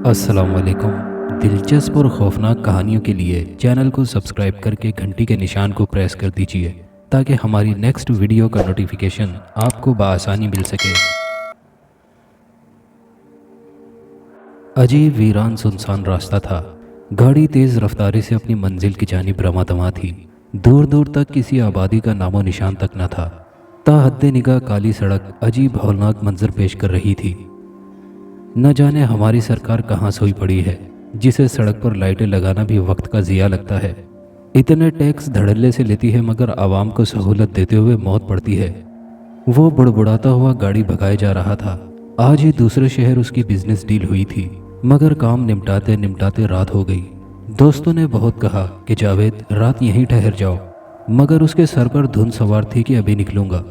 अस्सलाम वालेकुम। दिलचस्प और खौफनाक कहानियों के लिए चैनल को सब्सक्राइब करके घंटी के निशान को प्रेस कर दीजिए ताकि हमारी नेक्स्ट वीडियो का नोटिफिकेशन आपको बआसानी मिल सके। अजीब वीरान सुनसान रास्ता था। गाड़ी तेज़ रफ्तारी से अपनी मंजिल की जानिब रवां थी। दूर दूर तक किसी आबादी का नामो निशान तक न था। ताहद्दे निगाह काली सड़क अजीब हौलनाक मंजर पेश कर रही थी। न जाने हमारी सरकार कहाँ सोई पड़ी है, जिसे सड़क पर लाइटें लगाना भी वक्त का ज़िया लगता है। इतने टैक्स धड़ल्ले से लेती है मगर आवाम को सहूलत देते हुए मौत पड़ती है। वो बुड़बुड़ाता हुआ गाड़ी भगाए जा रहा था। आज ही दूसरे शहर उसकी बिजनेस डील हुई थी मगर काम निपटाते निपटाते रात हो गई। दोस्तों ने बहुत कहा कि जावेद रात यहीं ठहर जाओ, मगर उसके सर पर धुन सवार थी कि अभी निकलूंगा।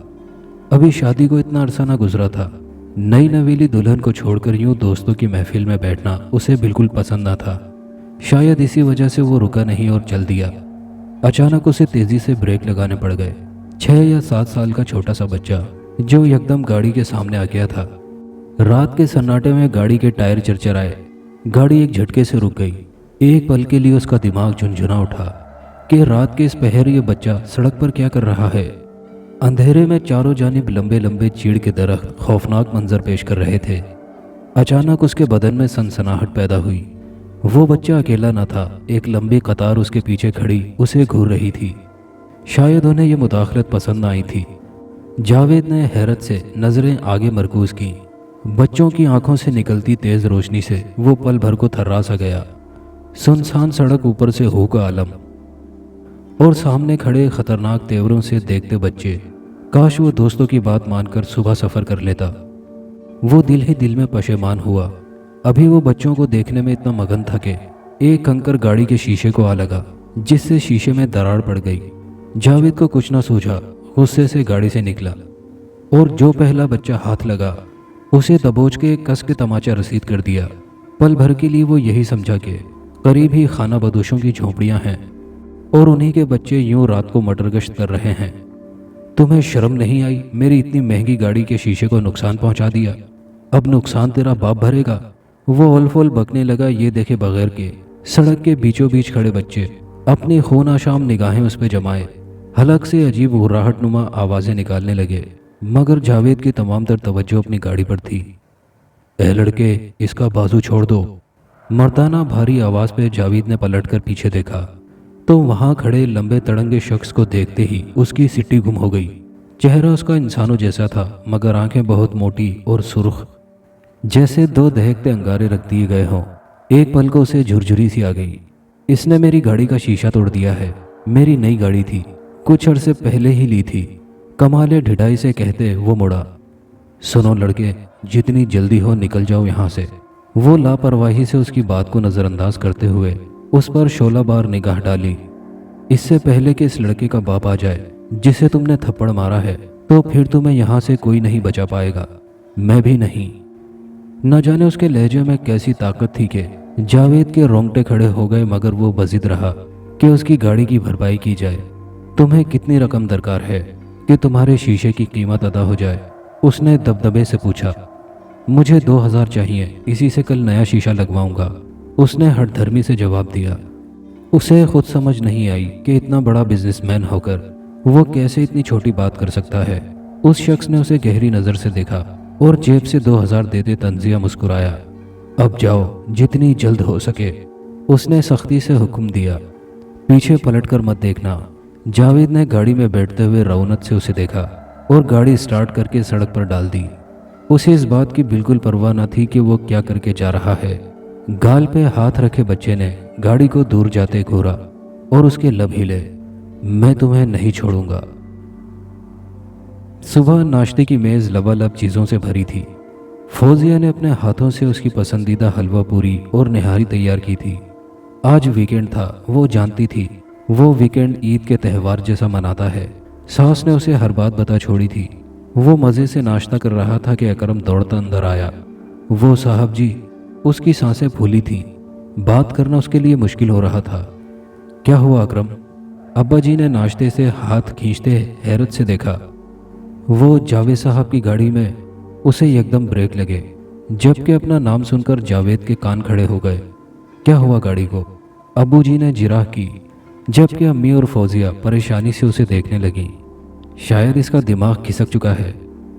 अभी शादी को इतना अरसा ना गुजरा था। नई नवेली दुल्हन को छोड़कर यूं दोस्तों की महफिल में बैठना उसे बिल्कुल पसंद ना था। शायद इसी वजह से वो रुका नहीं और चल दिया। अचानक उसे तेजी से ब्रेक लगाने पड़ गए। 6 या 7 साल का छोटा सा बच्चा जो एकदम गाड़ी के सामने आ गया था। रात के सन्नाटे में गाड़ी के टायर चरचराए। गाड़ी एक झटके से रुक गई। एक पल के लिए उसका दिमाग झुंझुना उठा कि रात के इस पहर ये बच्चा सड़क पर क्या कर रहा है। अंधेरे में चारों जानिब लंबे लंबे चीड़ के दरख्त खौफनाक मंजर पेश कर रहे थे। अचानक उसके बदन में सनसनाहट पैदा हुई। वो बच्चा अकेला न था, एक लंबी कतार उसके पीछे खड़ी उसे घूर रही थी। शायद उन्हें यह मुदाखलत पसंद न आई थी। जावेद ने हैरत से नजरें आगे मरकूज की। बच्चों की आंखों से निकलती तेज रोशनी से वो पल भर को थर्रा सा गया। सुनसान सड़क, ऊपर से हो का आलम और सामने खड़े खतरनाक तेवरों से देखते बच्चे। काश वो दोस्तों की बात मानकर सुबह सफ़र कर लेता। वो दिल ही दिल में पशेमान हुआ। अभी वो बच्चों को देखने में इतना मगन था कि एक कंकर गाड़ी के शीशे को आ लगा, जिससे शीशे में दरार पड़ गई। जावेद को कुछ ना सूझा, गुस्से से गाड़ी से निकला और जो पहला बच्चा हाथ लगा उसे दबोच के कस के तमाचा रसीद कर दिया। पल भर के लिए वो यही समझा कि करीब ही खाना बदोशों की झोंपड़ियां हैं और उन्हीं के बच्चे यूं रात को मटरगश्त कर रहे हैं। तुम्हें शर्म नहीं आई? मेरी इतनी महंगी गाड़ी के शीशे को नुकसान पहुंचा दिया। अब नुकसान तेरा बाप भरेगा। वो ओल-फोल बकने लगा ये देखे बगैर के सड़क के बीचों बीच खड़े बच्चे अपनी खून आशाम निगाहें उस पर जमाए हलक से अजीब हुर्राहट नुमा आवाज़ें निकालने लगे। मगर जावेद की तमाम तर तवज्जो अपनी गाड़ी पर थी। ए लड़के, इसका बाजू छोड़ दो। मर्दाना भारी आवाज़ पे जावेद ने पलटकर पीछे देखा तो वहां खड़े लंबे तड़ंगे शख्स को देखते ही उसकी सिट्टी गुम हो गई। चेहरा उसका इंसानों जैसा था मगर आंखें बहुत मोटी और सुर्ख, जैसे 2 दहकते अंगारे रख दिए गए हों। एक पल को उसे झुरझुरी सी आ गई। इसने मेरी गाड़ी का शीशा तोड़ दिया है। मेरी नई गाड़ी थी, कुछ अरसे पहले ही ली थी। कमाले ढिठाई से कहते वो मुड़ा। सुनो लड़के, जितनी जल्दी हो निकल जाओ यहाँ से। वो लापरवाही से उसकी बात को नज़रअंदाज करते हुए उस पर शोला बार निगाह डाली। इससे पहले कि इस लड़के का बाप आ जाए जिसे तुमने थप्पड़ मारा है, तो फिर तुम्हें यहाँ से कोई नहीं बचा पाएगा, मैं भी नहीं। न जाने उसके लहजे में कैसी ताकत थी कि जावेद के रोंगटे खड़े हो गए मगर वो बजिद रहा कि उसकी गाड़ी की भरपाई की जाए। तुम्हें कितनी रकम दरकार है कि तुम्हारे शीशे की कीमत अदा हो जाए? उसने दबदबे से पूछा। मुझे 2000 चाहिए, इसी से कल नया शीशा लगवाऊंगा, उसने हठधर्मी से जवाब दिया। उसे खुद समझ नहीं आई कि इतना बड़ा बिजनेसमैन होकर वो कैसे इतनी छोटी बात कर सकता है। उस शख्स ने उसे गहरी नज़र से देखा और जेब से 2000 देते तंजिया मुस्कुराया। अब जाओ, जितनी जल्द हो सके, उसने सख्ती से हुक्म दिया। पीछे पलटकर मत देखना। जावेद ने गाड़ी में बैठते हुए रौनक से उसे देखा और गाड़ी स्टार्ट करके सड़क पर डाल दी। उसे इस बात की बिल्कुल परवाह न थी कि वो क्या करके जा रहा है। गाल पे हाथ रखे बच्चे ने गाड़ी को दूर जाते घूरा और उसके लब हिले। मैं तुम्हें नहीं छोड़ूंगा। सुबह नाश्ते की मेज लबालब चीज़ों से भरी थी। फौजिया ने अपने हाथों से उसकी पसंदीदा हलवा पूरी और निहारी तैयार की थी। आज वीकेंड था, वो जानती थी वो वीकेंड ईद के त्यौहार जैसा मनाता है। सास ने उसे हर बात बता छोड़ी थी। वो मज़े से नाश्ता कर रहा था कि अकरम दौड़ता अंदर आया। वो साहब जी, उसकी सांसें फूली थीं। बात करना उसके लिए मुश्किल हो रहा था। क्या हुआ अकरम? अब्बा जी ने नाश्ते से हाथ खींचते हैरत से देखा। वो जावेद साहब की गाड़ी में उसे एकदम ब्रेक लगे। जबकि अपना नाम सुनकर जावेद के कान खड़े हो गए। क्या हुआ गाड़ी को? अब्बू जी ने जिराह की, जबकि अम्मी और फौजिया परेशानी से उसे देखने लगी। शायद इसका दिमाग खिसक चुका है,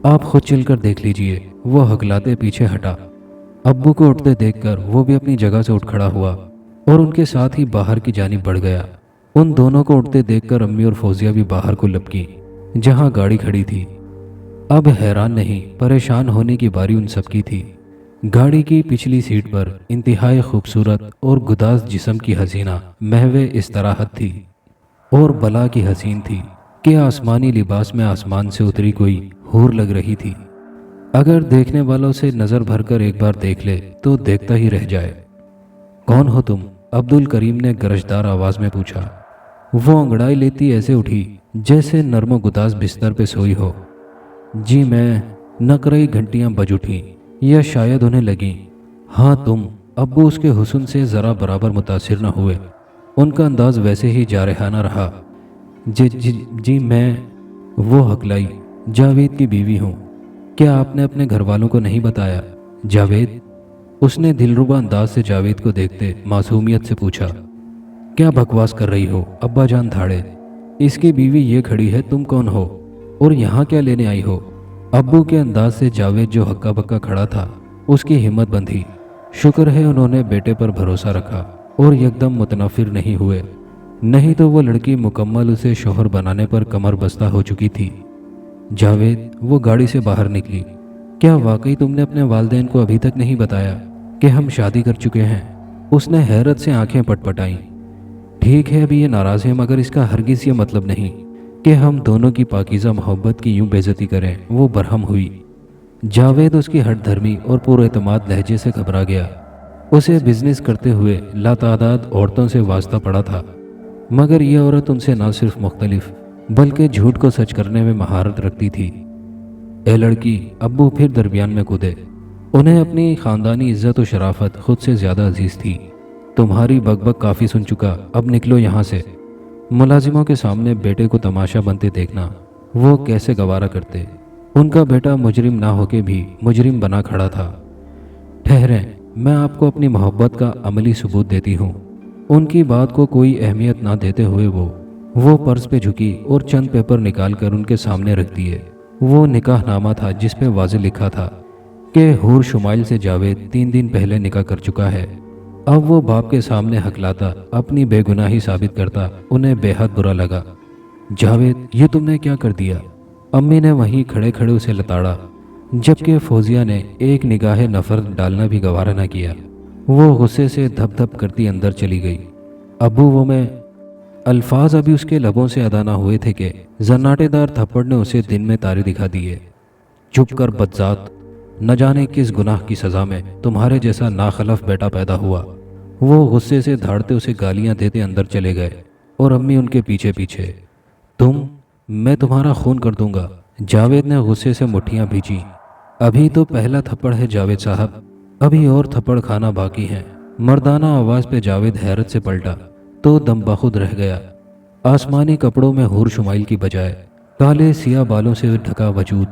आप खुद चलकर देख लीजिए, वो हकलाते पीछे हटा। अब्बू को उठते देखकर वो भी अपनी जगह से उठ खड़ा हुआ और उनके साथ ही बाहर की जानिब बढ़ गया। उन दोनों को उठते देखकर अम्मी और फौजिया भी बाहर को लपकी, जहां गाड़ी खड़ी थी। अब हैरान नहीं, परेशान होने की बारी उन सबकी थी। गाड़ी की पिछली सीट पर इंतहाई खूबसूरत और गुदाज जिस्म की हसीना महवे इस्तराहत थी और बला की हसीन थी कि आसमानी लिबास में आसमान से उतरी कोई हूर लग रही थी। अगर देखने वालों से नज़र भरकर एक बार देख ले तो देखता ही रह जाए। कौन हो तुम? अब्दुल करीम ने गरजदार आवाज़ में पूछा। वो अंगड़ाई लेती ऐसे उठी जैसे नर्म गुदाज बिस्तर पे सोई हो। जी मैं। नकरई घंटियां बज उठी या शायद उन्हें लगी। हाँ तुम। अब्बू उसके हुस्न से ज़रा बराबर मुतासिर न हुए। उनका अंदाज वैसे ही जारहाना रहा। जी मैं, वो हकलाई, जावेद की बीवी हूँ। क्या आपने अपने घर वालों को नहीं बताया? जावेद? उसने दिलरुबा अंदाज से जावेद को देखते मासूमियत से पूछा। क्या बकवास कर रही हो? अब्बा जान धाड़े। इसकी बीवी ये खड़ी है, तुम कौन हो और यहाँ क्या लेने आई हो? अब्बू के अंदाज से जावेद जो हक्का बक्का खड़ा था उसकी हिम्मत बंधी। शुक्र है उन्होंने बेटे पर भरोसा रखा और एकदम मुतनफिर नहीं हुए, नहीं तो वो लड़की मुकम्मल उसे शोहर बनाने पर कमर बस्ता हो चुकी थी। जावेद? वो गाड़ी से बाहर निकली। क्या वाकई तुमने अपने वालिदैन को अभी तक नहीं बताया कि हम शादी कर चुके हैं? उसने हैरत से आंखें पटपटाईं। ठीक है, अभी ये नाराज़ है, मगर इसका हरगिज़ ये मतलब नहीं कि हम दोनों की पाकीज़ा मोहब्बत की यूं बेइज्जती करें। वो बरहम हुई। जावेद उसकी हट धर्मी और पुरएतमाद लहजे से घबरा गया। उसे बिजनेस करते हुए लातादाद औरतों से वास्ता पड़ा था, मगर ये औरत उनसे ना सिर्फ मुख्तलिफ बल्कि झूठ को सच करने में महारत रखती थी। ए लड़की, अब्बू फिर दरमियान में कूदे। उन्हें अपनी ख़ानदानी इज्जत और शराफत खुद से ज़्यादा अजीज़ थी। तुम्हारी बकबक काफ़ी सुन चुका, अब निकलो यहाँ से। मुलाजिमों के सामने बेटे को तमाशा बनते देखना वो कैसे गवारा करते। उनका बेटा मुजरिम ना होके भी मुजरिम बना खड़ा था। ठहरें, मैं आपको अपनी मोहब्बत का अमली सबूत देती हूँ। उनकी बात को कोई अहमियत ना देते हुए वो पर्स पे झुकी और चंद पेपर निकाल कर उनके सामने रख दिए। वो निकाहनामा था जिस पे वाज़े लिखा था कि हूर शुमाइल से जावेद 3 दिन पहले निकाह कर चुका है। अब वो बाप के सामने हकलाता, अपनी बेगुनाही साबित करता उन्हें बेहद बुरा लगा। जावेद, ये तुमने क्या कर दिया? अम्मी ने वहीं खड़े खड़े उसे लताड़ा, जबकि फौजिया ने एक निगाह नफरत डालना भी गवारा न किया। वो गुस्से से धप धप करती अंदर चली गई। अबू वो मैं अल्फाज अभी उसके लबों से अदा ना हुए थे कि जन्नाटेदार थप्पड़ ने उसे दिन में तारे दिखा दिए। चुप कर बदजात, न जाने किस गुनाह की सज़ा में तुम्हारे जैसा नाखलफ बेटा पैदा हुआ। वो गुस्से से धाड़ते उसे गालियां देते अंदर चले गए और अम्मी उनके पीछे पीछे। मैं तुम्हारा खून कर दूंगा। जावेद ने गुस्से से मुट्ठियां भींची। अभी तो पहला थप्पड़ है जावेद साहब, अभी और थप्पड़ खाना बाकी है। मर्दाना आवाज़ पे जावेद हैरत से पलटा तो दम बखुद रह गया। आसमानी कपड़ों में हूर शुमाइल की बजाय काले सिया बालों से ढका वजूद,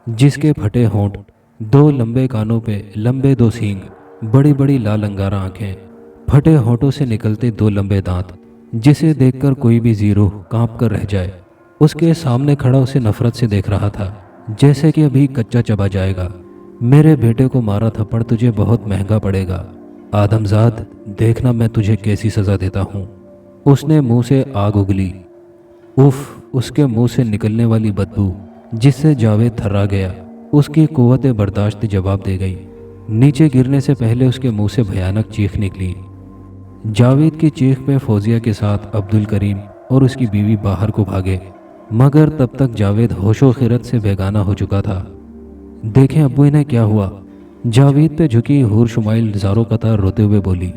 जिसके फटे होंठ, 2 लंबे कानों पे लंबे 2 सींग, बड़ी बड़ी लाल अंगारा आंखें, फटे होंठों से निकलते 2 लंबे दांत, जिसे देखकर कोई भी जीरो कांप कर रह जाए। उसके सामने खड़ा उसे नफरत से देख रहा था, जैसे कि अभी कच्चा चबा जाएगा। मेरे बेटे को मारा थप्पड़ तुझे बहुत महंगा पड़ेगा आदमजाद, देखना मैं तुझे कैसी सज़ा देता हूँ। उसने मुंह से आग उगली। उफ, उसके मुंह से निकलने वाली बदबू जिससे जावेद थर्रा गया, उसकी कुव्वत बर्दाश्त जवाब दे गई। नीचे गिरने से पहले उसके मुंह से भयानक चीख निकली। जावेद की चीख पे फौजिया के साथ अब्दुल करीम और उसकी बीवी बाहर को भागे, मगर तब तक जावेद होशो खिरत से बेगाना हो चुका था। देखें अब्बू, इन्हें क्या हुआ? जावेद पे झुकी हूर शुमाइल ज़ारो कतार रोते हुए बोली।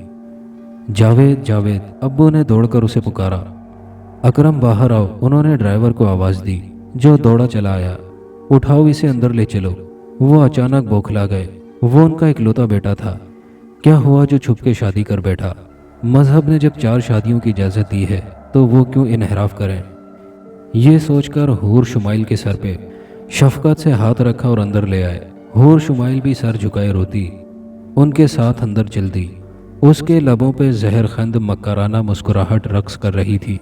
जावेद, जावेद, अब्बू ने दौड़कर उसे पुकारा। अकरम बाहर आओ, उन्होंने ड्राइवर को आवाज़ दी, जो दौड़ा चला आया। उठाओ इसे, अंदर ले चलो। वो अचानक बौखला गए। वो उनका इकलौता बेटा था। क्या हुआ जो छुप के शादी कर बैठा? मजहब ने जब 4 शादियों की इजाज़त दी है तो वो क्यों इनहराफ करें? ये सोचकर हूर शुमाइल के सर पे शफकत से हाथ रखा और अंदर ले आए। हूर शुमाइल भी सर झुकाए रोती उनके साथ अंदर चल दी। उसके लबों पे जहरखंद मक्काराना मुस्कुराहट रक्स कर रही थी।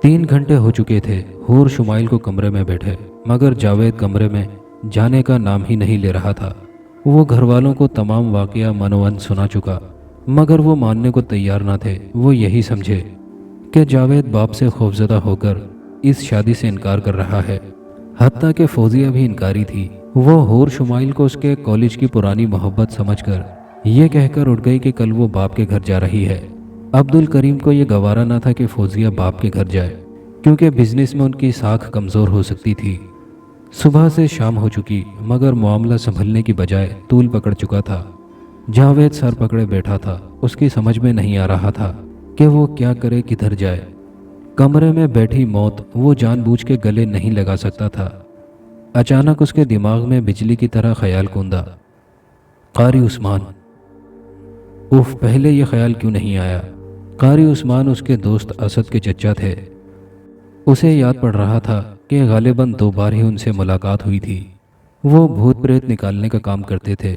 3 घंटे हो चुके थे। हूर शुमाइल को कमरे में बैठे, मगर जावेद कमरे में जाने का नाम ही नहीं ले रहा था। वो घर वालों को तमाम वाकया मनोवन सुना चुका, मगर वो मानने को तैयार ना थे। वो यही समझे कि जावेद बाप से खौफजदा होकर इस शादी से इनकार कर रहा है। हत्ता कि फौजिया भी इनकारी थी। वो हूर शुमाइल को उसके कॉलेज की पुरानी मोहब्बत समझकर ये कहकर उठ गई कि कल वो बाप के घर जा रही है। अब्दुल करीम को ये गवारा ना था कि फौजिया बाप के घर जाए, क्योंकि बिजनेस में उनकी साख कमज़ोर हो सकती थी। सुबह से शाम हो चुकी, मगर मामला संभलने की बजाय तूल पकड़ चुका था। जावेद सर पकड़े बैठा था। उसकी समझ में नहीं आ रहा था कि वो क्या करे, किधर जाए। कमरे में बैठी मौत वो जानबूझ के गले नहीं लगा सकता था। अचानक उसके दिमाग में बिजली की तरह ख्याल कूंदा, कारी उस्मान। उफ, पहले ये ख्याल क्यों नहीं आया। कारी उस्मान उसके दोस्त असद के चचा थे। उसे याद पड़ रहा था कि गालिबन 2 बार ही उनसे मुलाकात हुई थी। वो भूत प्रेत निकालने का काम करते थे।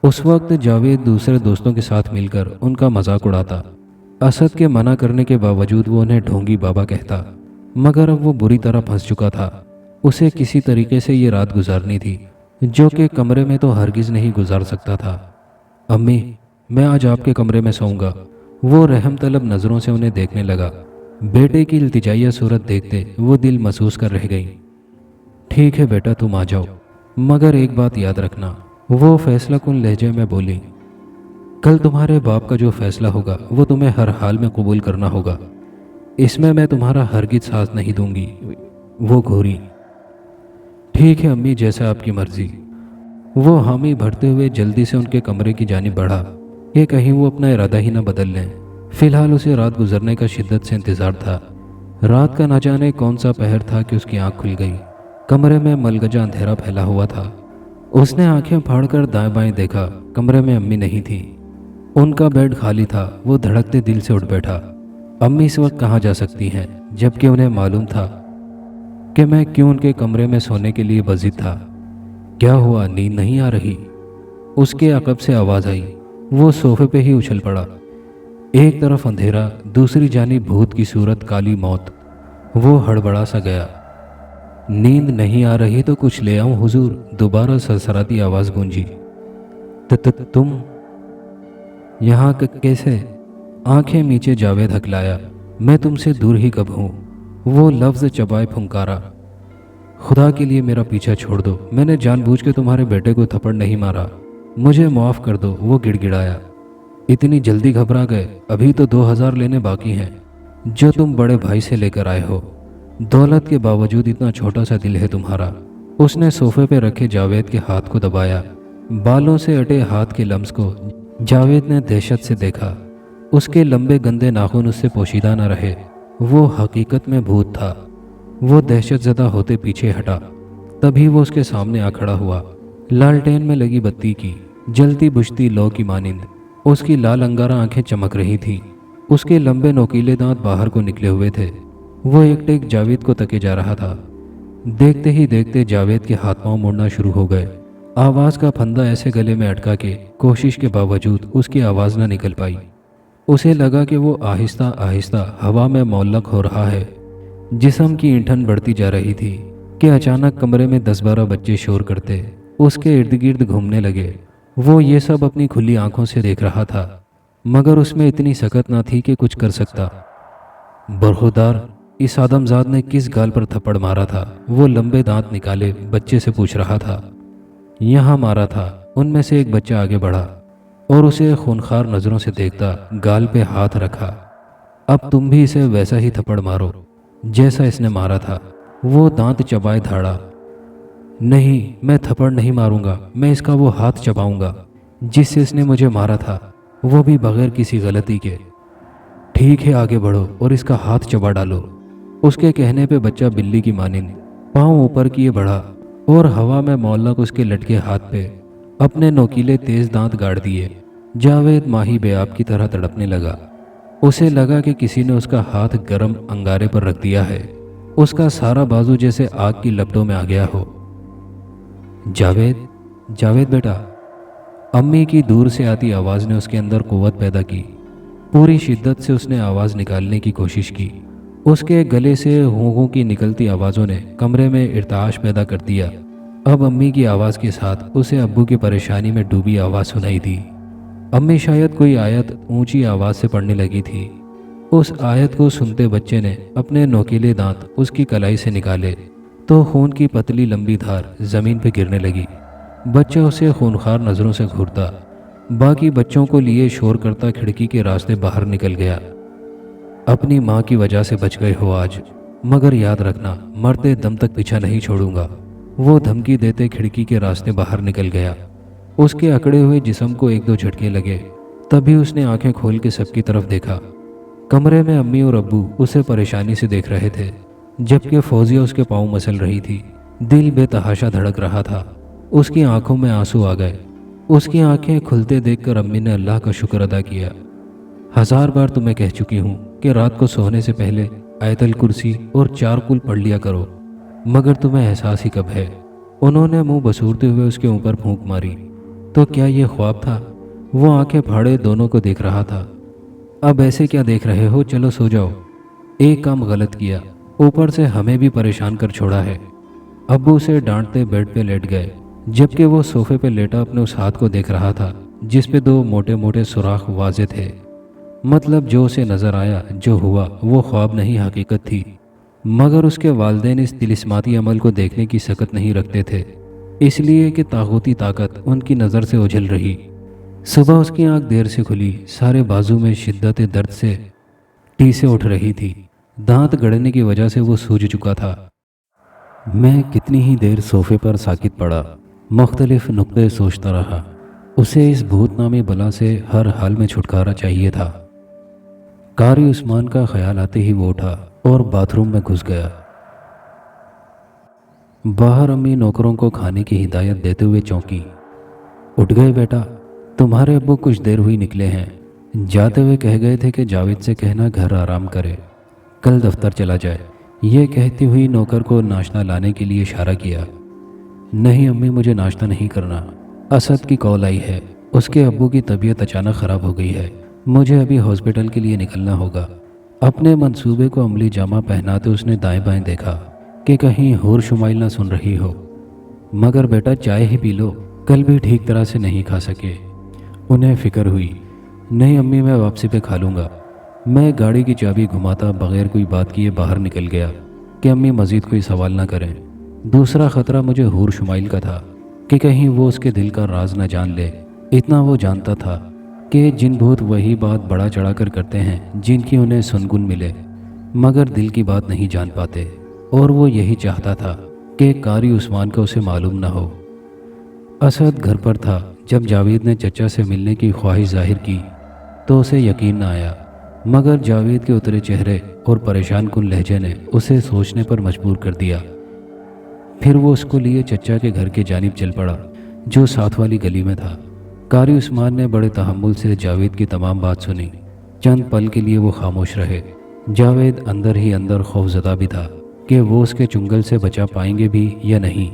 उस वक्त जावेद दूसरे दोस्तों के साथ मिलकर उनका मजाक उड़ाता। असद के मना करने के बावजूद वो उन्हें ढोंगी बाबा कहता, मगर अब वो बुरी तरह फंस चुका था। उसे किसी तरीके से ये रात गुजारनी थी, जो कि कमरे में तो हरगिज़ नहीं गुजार सकता था। अम्मी, मैं आज आपके कमरे में सोऊंगा। वो रहम तलब नज़रों से उन्हें देखने लगा। बेटे की इल्तिजाइया सूरत देखते वो दिल महसूस कर रह गई। ठीक है बेटा, तुम आ जाओ, मगर एक बात याद रखना। वो फैसला कुन लहजे में बोली, कल तुम्हारे बाप का जो फैसला होगा वो तुम्हें हर हाल में कबूल करना होगा। इसमें मैं तुम्हारा हरगिज़ साथ नहीं दूंगी। वो घूरी। ठीक है अम्मी, जैसा आपकी मर्जी। वो हामी भरते हुए जल्दी से उनके कमरे की जानिब बढ़ा कि कहीं वो अपना इरादा ही न बदल लें। फिलहाल उसे रात गुजरने का शिद्दत से इंतज़ार था। रात का न जाने कौन सा पहर था कि उसकी आंख खुल गई। कमरे में मलगजा अंधेरा फैला हुआ था। उसने आंखें फाड़कर दाएं बाएं देखा। कमरे में अम्मी नहीं थी। उनका बेड खाली था। वो धड़कते दिल से उठ बैठा। अम्मी इस वक्त कहाँ जा सकती हैं, जबकि उन्हें मालूम था कि मैं क्यों उनके कमरे में सोने के लिए बजिद था। क्या हुआ, नींद नहीं आ रही? उसके अकब से आवाज़ आई। वो सोफे पे ही उछल पड़ा। एक तरफ अंधेरा, दूसरी जानिब भूत की सूरत काली मौत। वो हड़बड़ा सा गया। नींद नहीं आ रही तो कुछ ले आऊं हुजूर? दोबारा सरसराती आवाज़ गूंजी। तुम यहाँ कैसे? आंखें नीचे जावेद हकलाया। मैं तुमसे दूर ही कब हूँ? वो लफ्ज़ चबाए फुंकारा। खुदा के लिए मेरा पीछा छोड़ दो। मैंने जानबूझ के तुम्हारे बेटे को थप्पड़ नहीं मारा। मुझे माफ़ कर दो। वो गिड़गिड़ाया। इतनी जल्दी घबरा गए? अभी तो 2000 लेने बाकी हैं, जो तुम बड़े भाई से लेकर आए हो। दौलत के बावजूद इतना छोटा सा दिल है तुम्हारा। उसने सोफे पे रखे जावेद के हाथ को दबाया। बालों से अटे हाथ के लम्स को जावेद ने दहशत से देखा। उसके लंबे गंदे नाखून उससे पोशीदा न रहे। वो हकीकत में भूत था। वो दहशत ज़दा होते पीछे हटा। तभी वो उसके सामने आ खड़ा हुआ। लालटेन में लगी बत्ती की जलती बुझती लौ की मानिंद उसकी लाल अंगारा आंखें चमक रही थीं। उसके लंबे नोकीले दांत बाहर को निकले हुए थे। वो एकटेक जावेद को तके जा रहा था। देखते ही देखते जावेद के हाथ पांव मुड़ना शुरू हो गए। आवाज़ का फंदा ऐसे गले में अटका के कोशिश के बावजूद उसकी आवाज़ न निकल पाई। उसे लगा कि वो आहिस्ता आहिस्ता हवा में मौल्लक हो रहा है। जिस्म की ईंठन बढ़ती जा रही थी कि अचानक कमरे में 10-12 बच्चे शोर करते उसके इर्द गिर्द घूमने लगे। वो ये सब अपनी खुली आंखों से देख रहा था, मगर उसमें इतनी सकत ना थी कि कुछ कर सकता। बरखुदार, इस आदमजाद ने किस गाल पर थप्पड़ मारा था? वो लंबे दांत निकाले बच्चे से पूछ रहा था। यहाँ मारा था। उनमें से एक बच्चा आगे बढ़ा और उसे खूनखार नज़रों से देखता गाल पे हाथ रखा। अब तुम भी इसे वैसा ही थप्पड़ मारो जैसा इसने मारा था। वो दांत चबाए धाड़ा। नहीं, मैं थप्पड़ नहीं मारूंगा। मैं इसका वो हाथ चबाऊंगा जिससे इसने मुझे मारा था, वो भी बगैर किसी गलती के। ठीक है, आगे बढ़ो और इसका हाथ चबा डालो। उसके कहने पे बच्चा बिल्ली की मानिंद पाँव ऊपर किए बढ़ा और हवा में मौलक उसके लटके हाथ पे अपने नोकीले तेज दांत गाड़ दिए। जावेद माही बेआब की तरह तड़पने लगा। उसे लगा कि किसी ने उसका हाथ गर्म अंगारे पर रख दिया है। उसका सारा बाजू जैसे आग की लपटों में आ गया हो। जावेद, जावेद बेटा। अम्मी की दूर से आती आवाज़ ने उसके अंदर कुव्वत पैदा की। पूरी शिद्दत से उसने आवाज़ निकालने की कोशिश की। उसके गले से होंठों की निकलती आवाज़ों ने कमरे में इर्ताश पैदा कर दिया। अब अम्मी की आवाज़ के साथ उसे अब्बू की परेशानी में डूबी आवाज़ सुनाई दी। अम्मी शायद कोई आयत ऊंची आवाज़ से पढ़ने लगी थी। उस आयत को सुनते बच्चे ने अपने नोकीले दांत उसकी कलाई से निकाले तो खून की पतली लंबी धार ज़मीन पर गिरने लगी। बच्चा उसे खूनखार नज़रों से घूरता बाकी बच्चों को लिए शोर करता खिड़की के रास्ते बाहर निकल गया। अपनी माँ की वजह से बच गए हो आज, मगर याद रखना मरते दम तक पीछा नहीं छोड़ूंगा। वो धमकी देते खिड़की के रास्ते बाहर निकल गया। उसके अकड़े हुए जिस्म को एक दो झटके लगे। तभी उसने आंखें खोल के सबकी तरफ देखा। कमरे में अम्मी और अब्बू उसे परेशानी से देख रहे थे, जबकि फौजिया उसके पाँव मसल रही थी। दिल बेतहाशा धड़क रहा था। उसकी आंखों में आंसू आ गए। उसकी आंखें खुलते देखकर अम्मी ने अल्लाह का शुक्र अदा किया। 1000 बार तुम्हें कह चुकी हूँ कि रात को सोने से पहले आयतल कुर्सी और 4 कुल पढ़ लिया करो, मगर तुम्हें एहसास ही कब है। उन्होंने मुंह बसूरते हुए उसके ऊपर फूंक मारी। तो क्या ये ख्वाब था? वो आंखें फाड़े दोनों को देख रहा था। अब ऐसे क्या देख रहे हो, चलो सो जाओ। एक काम गलत किया, ऊपर से हमें भी परेशान कर छोड़ा है। अब्बू उसे डांटते बेड पे लेट गए, जबकि वो सोफे पे लेटा अपने उस हाथ को देख रहा था जिस पे 2 मोटे मोटे सुराख वाजे थे। मतलब जो उसे नज़र आया, जो हुआ वो ख्वाब नहीं हकीकत थी। मगर उसके वालिदैन इस तिलिस्माती अमल को देखने की सकत नहीं रखते थे, इसलिए कि तागूती ताकत उनकी नज़र से उझल रही। सुबह उसकी आंख देर से खुली। सारे बाजू में शिद्दत दर्द से टीसें उठ रही थी। दांत गड़ने की वजह से वो सूज चुका था। मैं कितनी ही देर सोफे पर साकित पड़ा, मुख्तलिफ नुक्ते सोचता रहा। उसे इस भूतनामी बला से हर हाल में छुटकारा चाहिए था। कारी उस्मान का ख्याल आते ही वो उठा और बाथरूम में घुस गया। बाहर अम्मी नौकरों को खाने की हिदायत देते हुए चौंकी। उठ गए बेटा, तुम्हारे अब्बू कुछ देर हुई निकले हैं। जाते हुए कह गए थे कि जावेद से कहना घर आराम करे, कल दफ्तर चला जाए। ये कहती हुई नौकर को नाश्ता लाने के लिए इशारा किया। नहीं अम्मी, मुझे नाश्ता नहीं करना। असद की कॉल आई है, उसके अब्बू की तबीयत अचानक ख़राब हो गई है। मुझे अभी हॉस्पिटल के लिए निकलना होगा। अपने मंसूबे को अमली जामा पहनाते उसने दाएं बाएं देखा कि कहीं हूर शुमाइल ना सुन रही हो। मगर बेटा चाय ही पी लो, कल भी ठीक तरह से नहीं खा सके। उन्हें फिक्र हुई। नहीं अम्मी, मैं वापसी पे खा लूँगा। मैं गाड़ी की चाबी घुमाता बगैर कोई बात किए बाहर निकल गया कि अम्मी मज़ीद कोई सवाल ना करें। दूसरा ख़तरा मुझे हूर शुमाइल का था कि कहीं वो उसके दिल का राज न जान ले। इतना वो जानता था कि जिन भूत वही बात बड़ा चढ़ा कर करते हैं जिनकी उन्हें सुनगुन मिले, मगर दिल की बात नहीं जान पाते। और वो यही चाहता था कि कारी उस्मान का उसे मालूम न हो। असद घर पर था जब जावेद ने चचा से मिलने की ख्वाहिश जाहिर की तो उसे यकीन न आया, मगर जावेद के उतरे चेहरे और परेशान कुन लहजे ने उसे सोचने पर मजबूर कर दिया। फिर वो उसको लिए चचा के घर के जानिब चल पड़ा जो साथ वाली गली में था। कारी उस्मान ने बड़े तहम्मुल से जावेद की तमाम बात सुनी। चंद पल के लिए वो खामोश रहे। जावेद अंदर ही अंदर खौफजदा भी था कि वो उसके चुंगल से बचा पाएंगे भी या नहीं।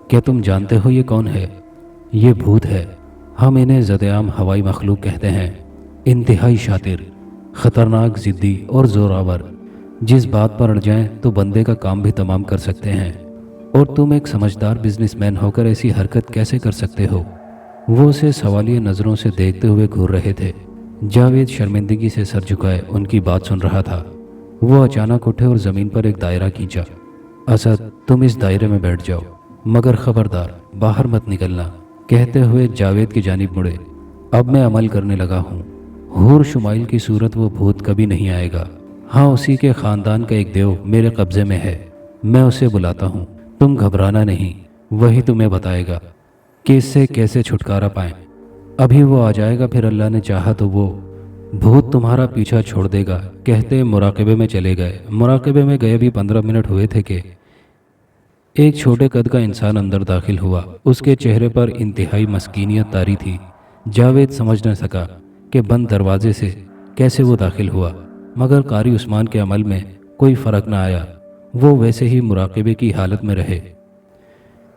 क्या तुम जानते हो ये कौन है? ये भूत है। हम इन्हें ज़द-ए-आम हवाई मखलूक कहते हैं। इंतहाई शातिर, ख़तरनाक, ज़िद्दी और ज़ोरावर। जिस बात पर अड़ जाएं तो बंदे का काम भी तमाम कर सकते हैं। और तुम एक समझदार बिजनेसमैन होकर ऐसी हरकत कैसे कर सकते हो? वो उसे सवालिया नज़रों से देखते हुए घूर रहे थे। जावेद शर्मिंदगी से सर झुकाए उनकी बात सुन रहा था। वो अचानक उठे और ज़मीन पर एक दायरा खींचा। असद, तुम इस दायरे में बैठ जाओ, मगर ख़बरदार बाहर मत निकलना, कहते हुए जावेद की जानिब मुड़े। अब मैं अमल करने लगा हूँ। हूर शुमाइल की सूरत वो भूत कभी नहीं आएगा। हाँ, उसी के ख़ानदान का एक देव मेरे कब्ज़े में है। मैं उसे बुलाता हूँ, तुम घबराना नहीं। वही तुम्हें बताएगा कि इससे कैसे छुटकारा पाएं। अभी वो आ जाएगा, फिर अल्लाह ने चाहा तो वो भूत तुम्हारा पीछा छोड़ देगा। कहते मुराकबे में चले गए। मुराकबे में गए भी 15 मिनट हुए थे कि एक छोटे कद का इंसान अंदर दाखिल हुआ। उसके चेहरे पर इंतहाई मस्कीनियत तारी थी। जावेद समझ न सका कि बंद दरवाजे से कैसे वो दाखिल हुआ, मगर कारी उस्मान के अमल में कोई फ़र्क न आया। वो वैसे ही मुराकबे की हालत में रहे।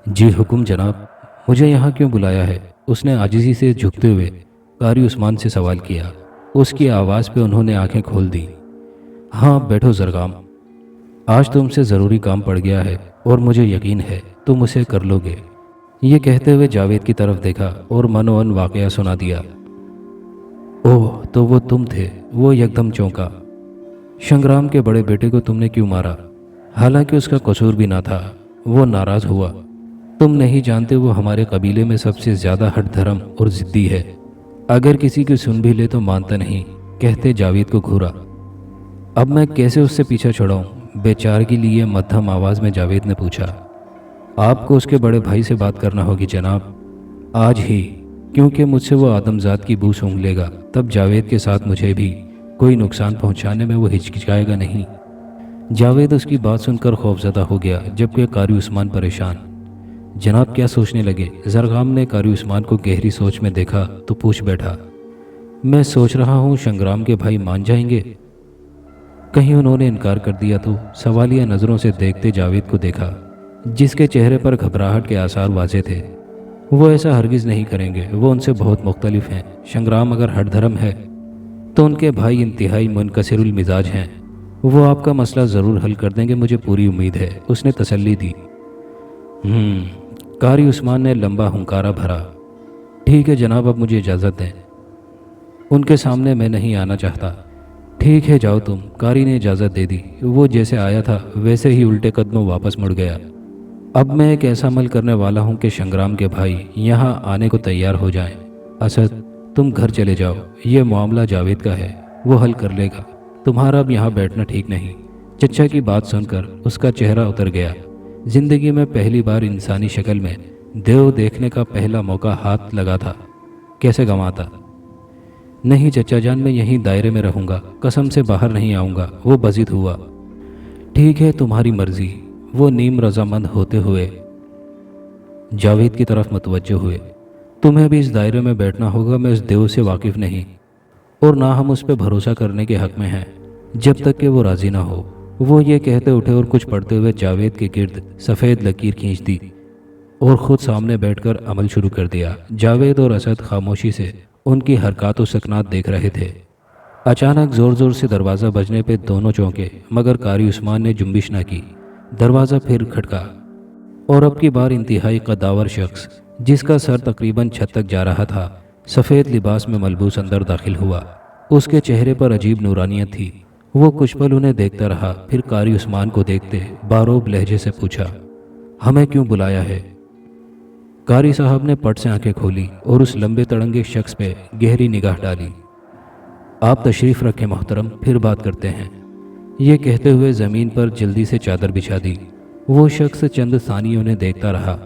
جی حکم جناب، مجھے یہاں کیوں بلایا ہے؟ اس نے عاجزی سے جھکتے ہوئے قاری عثمان سے سوال کیا۔ اس کی آواز پہ انہوں نے آنکھیں کھول دیں۔ ہاں بیٹھو زرگام، آج تم سے ضروری کام پڑ گیا ہے اور مجھے یقین ہے تم اسے کر لو گے۔ یہ کہتے ہوئے جاوید کی طرف دیکھا اور منو من واقعہ سنا دیا۔ اوہ تو وہ تم تھے۔ وہ یکدم چونکا۔ شنگرام کے بڑے بیٹے کو تم نے کیوں مارا؟ حالانکہ اس کا قصور بھی نہ تھا۔ وہ ناراض ہوا۔ تم نہیں جانتے وہ ہمارے قبیلے میں سب سے زیادہ ہٹ دھرم اور ضدی ہے۔ اگر کسی کی سن بھی لے تو مانتا نہیں، کہتے جاوید کو گھورا۔ اب میں کیسے اس سے پیچھا چھڑاؤں؟ بے چارگی لیے مدھم آواز میں جاوید نے پوچھا۔ آپ کو اس کے بڑے بھائی سے بات کرنا ہوگی جناب، آج ہی، کیونکہ مجھ سے وہ آدم ذات کی بو سونگھ لے گا، تب جاوید کے ساتھ مجھے بھی کوئی نقصان پہنچانے میں وہ ہچکچائے گا نہیں۔ جاوید اس کی بات سن کر خوفزدہ ہو گیا، جبکہ قاری عثمان پریشان۔ جناب کیا سوچنے لگے؟ زرغام نے قاری عثمان کو گہری سوچ میں دیکھا تو پوچھ بیٹھا۔ میں سوچ رہا ہوں شنگرام کے بھائی مان جائیں گے؟ کہیں انہوں نے انکار کر دیا تو؟ سوالیہ نظروں سے دیکھتے جاوید کو دیکھا، جس کے چہرے پر گھبراہٹ کے آثار واضح تھے۔ وہ ایسا ہرگز نہیں کریں گے، وہ ان سے بہت مختلف ہیں۔ شنگرام اگر ہٹ دھرم ہے تو ان کے بھائی انتہائی منکسر المزاج ہیں۔ وہ آپ کا مسئلہ ضرور حل کر دیں گے، مجھے پوری امید ہے، اس نے تسلی دی۔ قاری عثمان نے لمبا ہنکارا بھرا۔ ٹھیک ہے جناب، اب مجھے اجازت دیں، ان کے سامنے میں نہیں آنا چاہتا۔ ٹھیک ہے جاؤ تم، قاری نے اجازت دے دی۔ وہ جیسے آیا تھا ویسے ہی الٹے قدموں واپس مڑ گیا۔ اب میں ایک ایسا عمل کرنے والا ہوں کہ شنگرام کے بھائی یہاں آنے کو تیار ہو جائیں۔ اسد تم گھر چلے جاؤ، یہ معاملہ جاوید کا ہے، وہ حل کر لے گا، تمہارا اب یہاں بیٹھنا ٹھیک نہیں۔ چچا کی بات سن کر اس کا چہرہ اتر گیا۔ زندگی میں پہلی بار انسانی شکل میں دیو دیکھنے کا پہلا موقع ہاتھ لگا تھا، کیسے گنواتا؟ نہیں چچا جان، میں یہیں دائرے میں رہوں گا، قسم سے باہر نہیں آؤں گا، وہ بضد ہوا۔ ٹھیک ہے تمہاری مرضی، وہ نیم رضامند ہوتے ہوئے جاوید کی طرف متوجہ ہوئے۔ تمہیں بھی اس دائرے میں بیٹھنا ہوگا، میں اس دیو سے واقف نہیں، اور نہ ہم اس پہ بھروسہ کرنے کے حق میں ہیں جب تک کہ وہ راضی نہ ہو۔ وہ یہ کہتے اٹھے اور کچھ پڑھتے ہوئے جاوید کے گرد سفید لکیر کھینچ دی اور خود سامنے بیٹھ کر عمل شروع کر دیا۔ جاوید اور اسد خاموشی سے ان کی حرکات و سکنات دیکھ رہے تھے۔ اچانک زور زور سے دروازہ بجنے پہ دونوں چونکے، مگر قاری عثمان نے جنبش نہ کی۔ دروازہ پھر کھٹکا اور اب کی بار انتہائی قداور شخص، جس کا سر تقریباً چھت تک جا رہا تھا، سفید لباس میں ملبوس اندر داخل ہوا۔ اس کے چہرے پر عجیب نورانیت تھی۔ وہ کچھ پل انہیں دیکھتا رہا، پھر قاری عثمان کو دیکھتے باروب لہجے سے پوچھا، ہمیں کیوں بلایا ہے؟ قاری صاحب نے پٹ سے آنکھیں کھولی اور اس لمبے تڑنگے شخص پہ گہری نگاہ ڈالی۔ آپ تشریف رکھیں محترم، پھر بات کرتے ہیں۔ یہ کہتے ہوئے زمین پر جلدی سے چادر بچھا دی۔ وہ شخص چند ثانیوں نے دیکھتا رہا،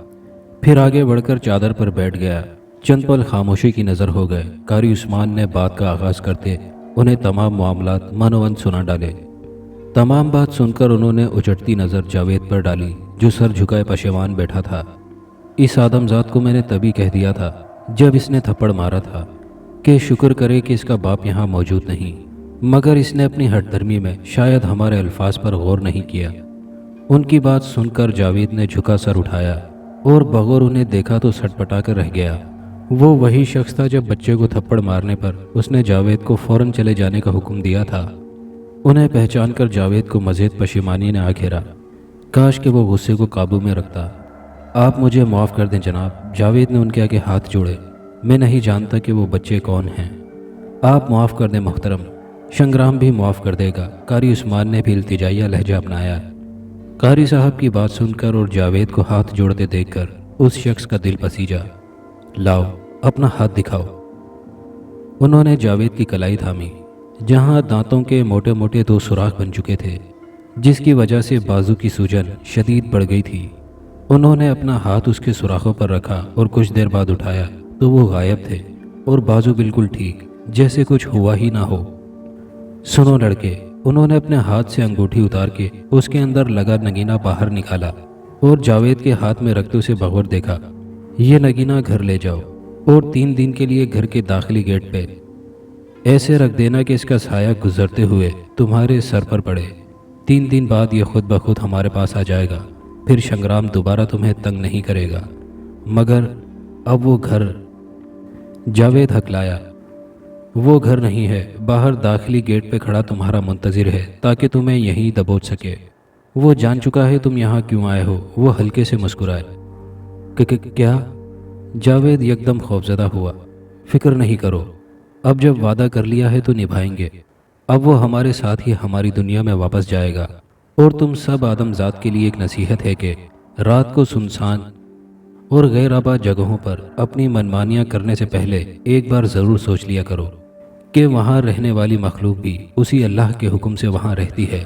پھر آگے بڑھ کر چادر پر بیٹھ گیا۔ چند پل خاموشی کی نظر ہو گئے۔ قاری عثمان نے بات کا آغاز کرتے انہیں تمام معاملات منوان سنا ڈالے۔ تمام بات سن کر انہوں نے اچٹتی نظر جاوید پر ڈالی، جو سر جھکائے پشیمان بیٹھا تھا۔ اس آدم ذات کو میں نے تبھی کہہ دیا تھا جب اس نے تھپڑ مارا تھا کہ شکر کرے کہ اس کا باپ یہاں موجود نہیں، مگر اس نے اپنی ہٹ دھرمی میں شاید ہمارے الفاظ پر غور نہیں کیا۔ ان کی بات سن کر جاوید نے جھکا سر اٹھایا اور بغور انہیں دیکھا تو سٹ پٹا کر رہ گیا۔ وہ وہی شخص تھا جب بچے کو تھپڑ مارنے پر اس نے جاوید کو فوراً چلے جانے کا حکم دیا تھا۔ انہیں پہچان کر جاوید کو مزید پشیمانی نے آ گھیرا۔ کاش کہ وہ غصے کو قابو میں رکھتا۔ آپ مجھے معاف کر دیں جناب، جاوید نے ان کے آگے ہاتھ جوڑے۔ میں نہیں جانتا کہ وہ بچے کون ہیں۔ آپ معاف کر دیں محترم، شنگرام بھی معاف کر دے گا، قاری عثمان نے بھی التجائیہ لہجہ اپنایا۔ قاری صاحب کی بات سن کر اور جاوید کو ہاتھ جوڑتے دیکھ کر اس شخص کا دل پسیجا۔ لاؤ اپنا ہاتھ دکھاؤ۔ انہوں نے جاوید کی کلائی تھامی، جہاں دانتوں کے موٹے موٹے دو سوراخ بن چکے تھے، جس کی وجہ سے بازو کی سوجن شدید بڑھ گئی تھی۔ انہوں نے اپنا ہاتھ اس کے سوراخوں پر رکھا اور کچھ دیر بعد اٹھایا تو وہ غائب تھے اور بازو بالکل ٹھیک، جیسے کچھ ہوا ہی نہ ہو۔ سنو لڑکے، انہوں نے اپنے ہاتھ سے انگوٹھی اتار کے اس کے اندر لگا نگینہ باہر نکالا اور جاوید کے ہاتھ میں رکھتے اسے بغور دیکھا۔ یہ نگینہ گھر لے جاؤ اور 3 دن کے لیے گھر کے داخلی گیٹ پہ ایسے رکھ دینا کہ اس کا سایہ گزرتے ہوئے تمہارے سر پر پڑے۔ 3 دن بعد یہ خود بخود ہمارے پاس آ جائے گا۔ پھر شنگرام دوبارہ تمہیں تنگ نہیں کرے گا۔ مگر اب وہ گھر، جاوید ہکلایا، وہ گھر نہیں ہے، باہر داخلی گیٹ پہ کھڑا تمہارا منتظر ہے تاکہ تمہیں یہیں دبوچ سکے۔ وہ جان چکا ہے تم یہاں کیوں آئے ہو۔ وہ ہلکے سے مسکرائے۔ کیا؟ جاوید یکدم خوفزدہ ہوا۔ فکر نہیں کرو، اب جب وعدہ کر لیا ہے تو نبھائیں گے۔ اب وہ ہمارے ساتھ ہی ہماری دنیا میں واپس جائے گا، اور تم سب آدم ذات کے لیے ایک نصیحت ہے کہ رات کو سنسان اور غیر آباد جگہوں پر اپنی منمانیاں کرنے سے پہلے ایک بار ضرور سوچ لیا کرو کہ وہاں رہنے والی مخلوق بھی اسی اللہ کے حکم سے وہاں رہتی ہے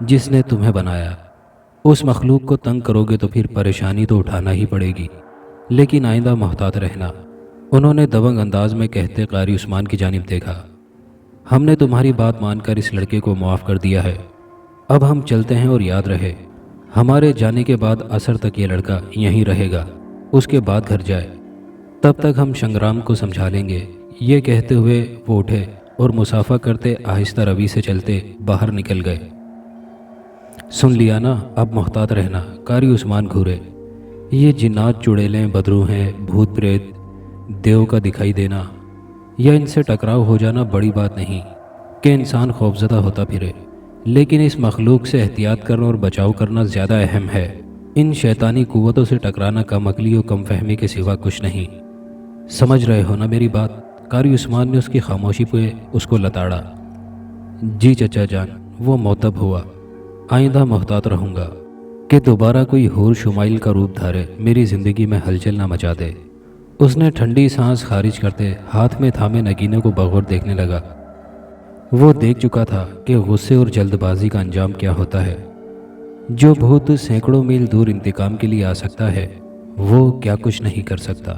جس نے تمہیں بنایا۔ اس مخلوق کو تنگ کرو گے تو پھر پریشانی تو اٹھانا ہی پڑے گی، لیکن آئندہ محتاط رہنا۔ انہوں نے دبنگ انداز میں کہتے قاری عثمان کی جانب دیکھا۔ ہم نے تمہاری بات مان کر اس لڑکے کو معاف کر دیا ہے، اب ہم چلتے ہیں، اور یاد رہے ہمارے جانے کے بعد عصر تک یہ لڑکا یہیں رہے گا، اس کے بعد گھر جائے، تب تک ہم شنگرام کو سمجھا لیں گے۔ یہ کہتے ہوئے وہ اٹھے اور مسافہ کرتے آہستہ روی سے چلتے باہر نکل گئے۔ سن لیا نا، اب محتاط رہنا۔ قاری عثمان گھورے۔ یہ جنات، چڑیلیں، بدرو ہیں، بھوت پریت، دیو کا دکھائی دینا یا ان سے ٹکراؤ ہو جانا بڑی بات نہیں کہ انسان خوفزدہ ہوتا پھرے، لیکن اس مخلوق سے احتیاط کرنا اور بچاؤ کرنا زیادہ اہم ہے۔ ان شیطانی قوتوں سے ٹکرانا کم عقلی و کم فہمی کے سوا کچھ نہیں۔ سمجھ رہے ہو نا میری بات؟ قاری عثمان نے اس کی خاموشی پہ اس کو لتاڑا۔ جی چچا جان، وہ معتب ہوا۔ آئندہ محتاط رہوں گا کہ دوبارہ کوئی حور شمائل کا روپ دھارے میری زندگی میں ہلچل نہ مچا دے۔ اس نے ٹھنڈی سانس خارج کرتے ہاتھ میں تھامے نگینے کو بغور دیکھنے لگا۔ وہ دیکھ چکا تھا کہ غصے اور جلد بازی کا انجام کیا ہوتا ہے۔ جو بھوت سینکڑوں میل دور انتقام کے لیے آ سکتا ہے، وہ کیا کچھ نہیں کر سکتا۔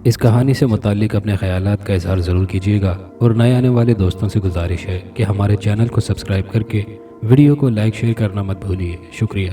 اس کہانی سے متعلق اپنے خیالات کا اظہار ضرور کیجیے گا، اور نئے آنے والے دوستوں سے گزارش ہے کہ ہمارے چینل کو سبسکرائب کر کے ویڈیو کو لائک شیئر کرنا مت بھولیے۔ شکریہ۔